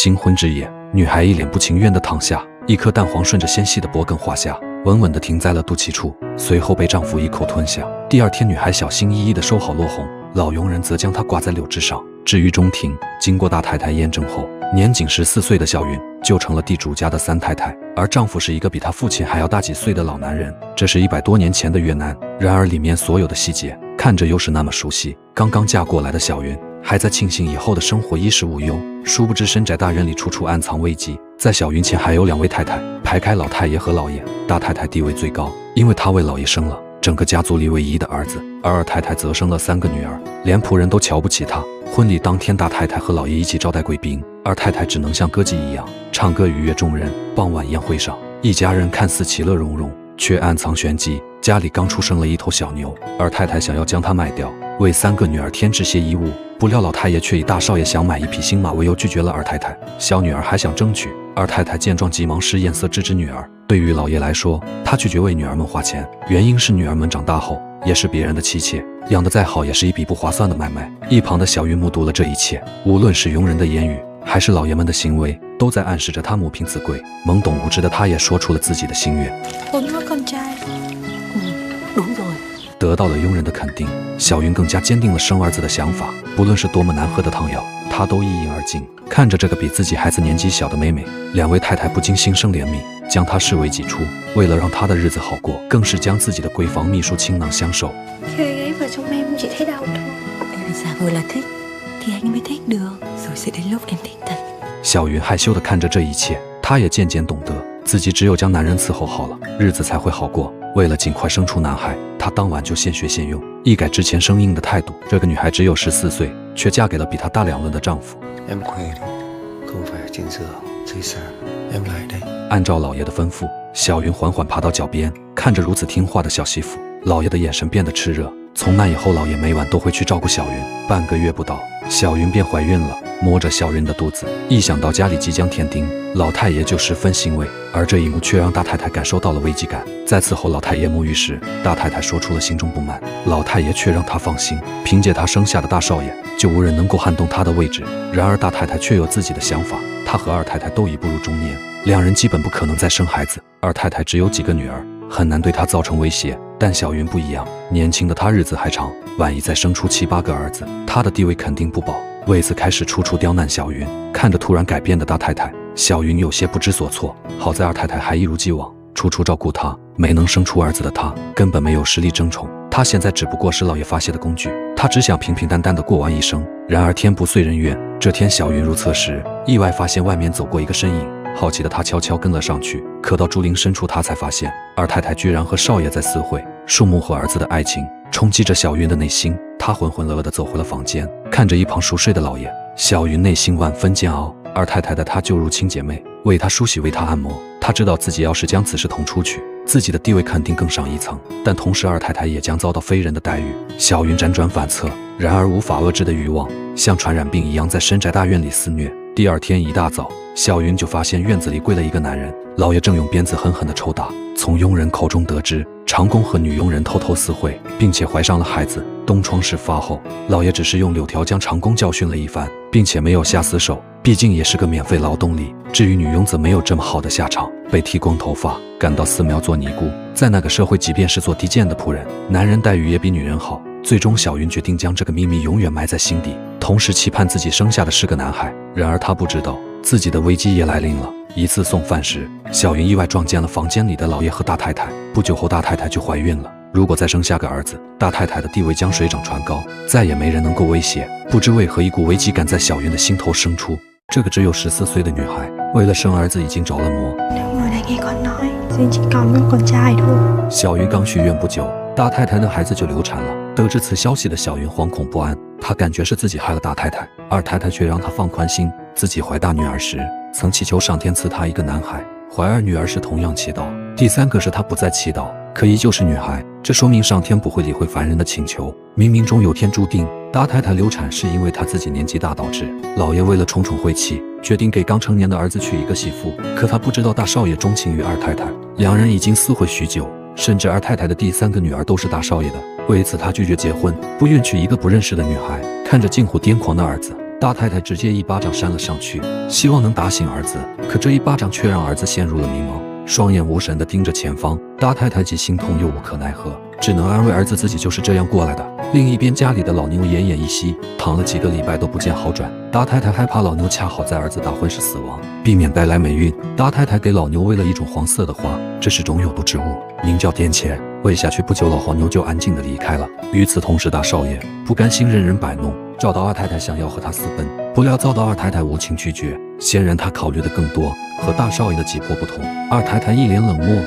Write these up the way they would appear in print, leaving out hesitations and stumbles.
新婚之夜，女孩一脸不情愿地躺下，一颗蛋黄顺着纤细的脖梗滑下，稳稳地停在了肚脐处，随后被丈夫一口吞下。第二天，女孩小心翼翼地收好落红，老佣人则将她挂在柳枝上，置于中庭。经过大太太验证后，年仅14岁的小云就成了地主家的三太太，而丈夫是一个比她父亲还要大几岁的老男人。这是100多年前的越南，然而里面所有的细节看着又是那么熟悉。刚刚嫁过来的小云还在庆幸以后的生活衣食无忧，殊不知深宅大院里处处暗藏危机。在小云前还有2位太太，排开老太爷和老爷。大太太地位最高，因为她为老爷生了整个家族里唯一的儿子，而二太太则生了3个女儿，连仆人都瞧不起她。婚礼当天，大太太和老爷一起招待贵宾，二太太只能像歌妓一样唱歌愉悦众人。傍晚宴会上，一家人看似其乐融融，却暗藏玄机。家里刚出生了一头小牛，二太太想要将它卖掉，为3个女儿添置些衣物。不料老太爷却以大少爷想买1匹新马为由拒绝了二太太，小女儿还想争取。二太太见状急忙使眼色制止女儿。对于老爷来说，他拒绝为女儿们花钱，原因是女儿们长大后也是别人的妻妾，养得再好也是一笔不划算的买卖。一旁的小云目睹了这一切，无论是佣人的言语还是老爷们的行为，都在暗示着她母凭子贵。懵懂无知的她也说出了自己的心愿。得到了佣人的肯定，小云更加坚定了生儿子的想法。不论是多么难喝的汤药，她都一饮而尽。看着这个比自己孩子年纪小的妹妹，2位太太不禁心生怜悯，将她视为己出。为了让她的日子好过，更是将自己的闺房秘书倾囊相授。小云害羞地看着这一切，她也渐渐懂得，自己只有将男人伺候好了，日子才会好过。为了尽快生出男孩，她当晚就现学现用，一改之前生硬的态度。这个女孩只有14岁，却嫁给了比她大2轮的丈夫。按照老爷的吩咐，小云缓缓爬到脚边，看着如此听话的小媳妇，老爷的眼神变得炽热。从那以后，老爷每晚都会去照顾小云。半个月不到，小云便怀孕了。摸着小云的肚子，一想到家里即将添丁，老太爷就十分欣慰。而这一幕却让大太太感受到了危机感。在伺候老太爷沐浴时，大太太说出了心中不满，老太爷却让她放心，凭借她生下的大少爷，就无人能够撼动她的位置。然而大太太却有自己的想法，她和二太太都已步入中年，2人基本不可能再生孩子。二太太只有几个女儿，很难对她造成威胁。但小云不一样，年轻的她日子还长，万一再生出7、8个儿子，她的地位肯定不保。为此开始处处刁难小云。看着突然改变的大太太，小云有些不知所措。好在二太太还一如既往处处照顾她，没能生出儿子的她根本没有实力争宠，她现在只不过是老爷发泄的工具，她只想平平淡淡的过完一生。然而天不遂人愿，这天小云如厕时，意外发现外面走过一个身影。好奇的她悄悄跟了上去，可到竹林深处，她才发现二太太居然和少爷在私会。树木和儿子的爱情冲击着小云的内心，她浑浑噩噩地走回了房间，看着一旁熟睡的老爷，小云内心万分煎熬。二太太待她就如亲姐妹，为她梳洗，为她按摩。她知道自己要是将此事捅出去，自己的地位肯定更上一层，但同时二太太也将遭到非人的待遇。小云辗转反侧，然而无法遏制的欲望像传染病一样在深宅大院里肆虐。第二天一大早，小云就发现院子里跪了一个男人，老爷正用鞭子狠狠地抽打。从佣人口中得知，长工和女佣人偷偷私会，并且怀上了孩子。东窗事发后，老爷只是用柳条将长工教训了一番，并且没有下死手，毕竟也是个免费劳动力。至于女佣则没有这么好的下场，被剃光头发，赶到寺庙做尼姑。在那个社会，即便是做低贱的仆人，男人待遇也比女人好。最终小云决定将这个秘密永远埋在心底，同时期盼自己生下的是个男孩。然而她不知道，自己的危机也来临了。一次送饭时，小云意外撞见了房间里的老爷和大太太。不久后，大太太就怀孕了。如果再生下个儿子，大太太的地位将水涨船高，再也没人能够威胁。不知为何，一股危机感在小云的心头生出。这个只有14岁的女孩，为了生儿子已经着了魔。小云刚许愿不久，大太太的孩子就流产了。得知此消息的小云惶恐不安，她感觉是自己害了大太太，二太太却让她放宽心。自己怀大女儿时，曾祈求上天赐她一个男孩，怀二女儿时同样祈祷。第3个是她不再祈祷，可依旧是女孩，这说明上天不会理会凡人的请求，冥冥中有天注定。大太太流产是因为她自己年纪大导致，老爷为了宠宠晦气，决定给刚成年的儿子娶一个媳妇。可他不知道大少爷钟情于二太太，2人已经私会许久，甚至二太太的第3个女儿都是大少爷的。为此他拒绝结婚，不愿娶一个不认识的女孩。看着近乎癫狂的儿子，大太太直接一巴掌扇了上去，希望能打醒儿子，可这一巴掌却让儿子陷入了迷茫，双眼无神地盯着前方。大太太既心痛又无可奈何，只能安慰儿子自己就是这样过来的。另一边，家里的老牛奄奄一息，躺了几个礼拜都不见好转。大太太害怕老牛恰好在儿子大婚时死亡，避免带来霉运，大太太给老牛喂了一种黄色的花，这是种有毒植物，名叫颠茄。喂下去不久，老黄牛就安静地离开了。与此同时，大少爷不甘心任人摆弄，找到二太太想要和他私奔，不料遭到二太太无情拒绝。显然他考虑的更多，和大少爷的急迫不同。二太太一脸冷漠，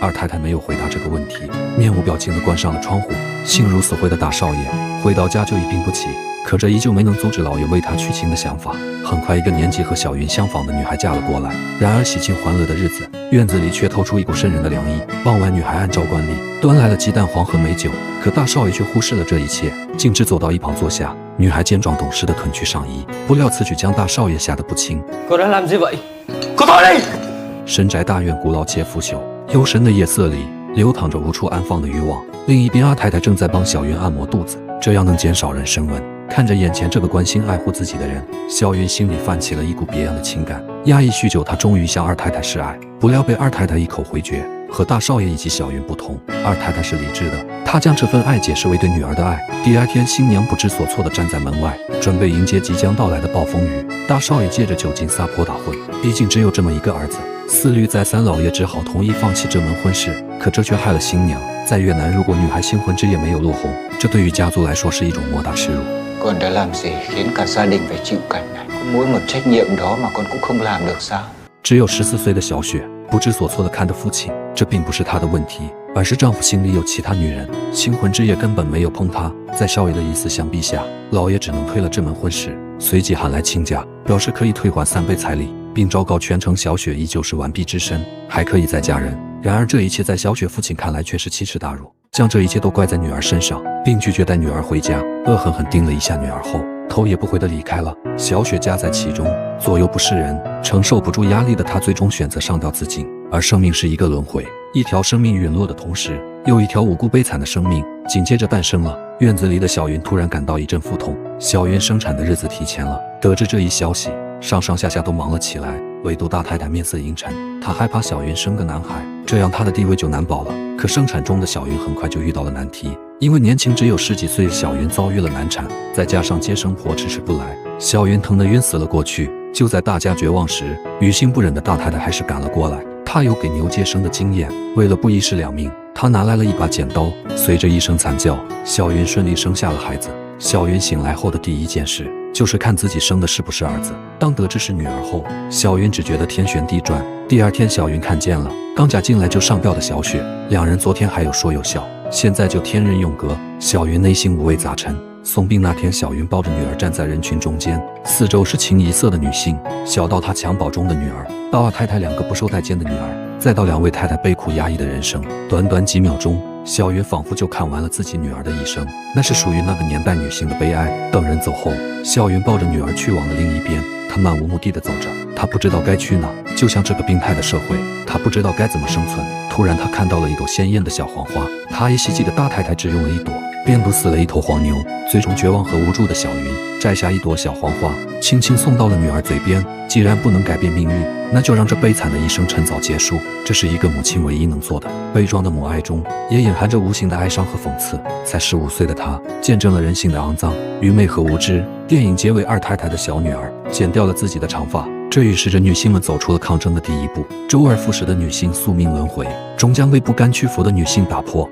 二太太没有回答这个问题，面无表情地关上了窗户。心如死灰的大少爷回到家就一病不起，可这依旧没能阻止老爷为他娶亲的想法。很快，一个年纪和小云相仿的女孩嫁了过来。然而喜庆欢乐的日子，院子里却透出一股渗人的凉意。傍晚，女孩按照惯例端来了鸡蛋黄和美酒，可大少爷却忽视了这一切，径直走到一旁坐下。女孩见状懂事地褪去上衣，不料此举将大少爷吓得不轻。Cô đã làm gì vậy? Cô thôi đi! 深宅大院古老且腐朽，幽深的夜色里流淌着无处安放的欲望。另一边，二太太正在帮小云按摩肚子，这样能减少人身温。看着眼前这个关心爱护自己的人，小云心里泛起了一股别样的情感。压抑许久，她终于向二太太示爱，不料被二太太一口回绝。和大少爷以及小云不同，二太太是理智的，她将这份爱解释为对女儿的爱。第二天，新娘不知所措地站在门外，准备迎接即将到来的暴风雨。大少爷借着酒劲撒泼打混，毕竟只有这么一个儿子。思虑再三，老爷只好同意放弃这门婚事。可这却害了新娘。在越南，如果女孩新婚之夜没有落红，这对于家族来说是一种莫大耻辱。Con đã làm gì khiến cả gia đình phải chịu cảnh này? Có mỗi một trách nhiệm đó mà con cũng không làm được sao? 只有14岁的小雪不知所措地看着父亲，这并不是她的问题，而是丈夫心里有其他女人。新婚之夜根本没有碰她。在少爷的一丝相逼下，老爷只能推了这门婚事，随即喊来亲家，表示可以退还3倍彩礼，并昭告全城小雪依旧是完璧之身，还可以再嫁人。然而这一切在小雪父亲看来却是奇耻大辱，将这一切都怪在女儿身上，并拒绝带女儿回家。恶狠狠盯了一下女儿后，头也不回地离开了。小雪夹在其中，左右不是人，承受不住压力的她最终选择上吊自尽。而生命是一个轮回，一条生命陨落的同时，又一条无辜悲惨的生命紧接着诞生了。院子里的小云突然感到一阵腹痛，小云生产的日子提前了。得知这一消息，上上下下都忙了起来，唯独大太太面色阴沉，她害怕小云生个男孩，这样她的地位就难保了。可生产中的小云很快就遇到了难题，因为年轻只有10几岁的小云遭遇了难产，再加上接生婆迟迟不来，小云疼得晕死了过去。就在大家绝望时，于心不忍的大太太还是赶了过来。她有给牛接生的经验，为了不一尸两命，她拿来了一把剪刀。随着一声惨叫，小云顺利生下了孩子。小云醒来后的第一件事就是看自己生的是不是儿子。当得知是女儿后，小云只觉得天旋地转。第二天，小云看见了刚嫁进来就上吊的小雪，两人昨天还有说有笑，现在就天人永隔。小云内心五味杂陈。送殡那天，小云抱着女儿站在人群中间，四周是清一色的女性，小到她襁褓中的女儿，到二太太2个不受待见的女儿，再到2位太太悲苦压抑的人生。短短几秒钟，小云仿佛就看完了自己女儿的一生，那是属于那个年代女性的悲哀。等人走后，小云抱着女儿去往了另一边，她漫无目的地走着，她不知道该去哪。就像这个病态的社会，她不知道该怎么生存。突然，她看到了一朵鲜艳的小黄花，她依稀记得大太太只用了1朵，便毒死了1头黄牛。最终绝望和无助的小云摘下1朵小黄花，轻轻送到了女儿嘴边。既然不能改变命运，那就让这悲惨的一生趁早结束。这是一个母亲唯一能做的。悲壮的母爱中也隐含着无形的哀伤和讽刺。才15岁的她见证了人性的肮脏、愚昧和无知。电影结尾，二太太的小女儿剪掉了自己的长发，这预示着女性们走出了抗争的第一步。周而复始的女性宿命轮回，终将被不甘屈服的女性打破。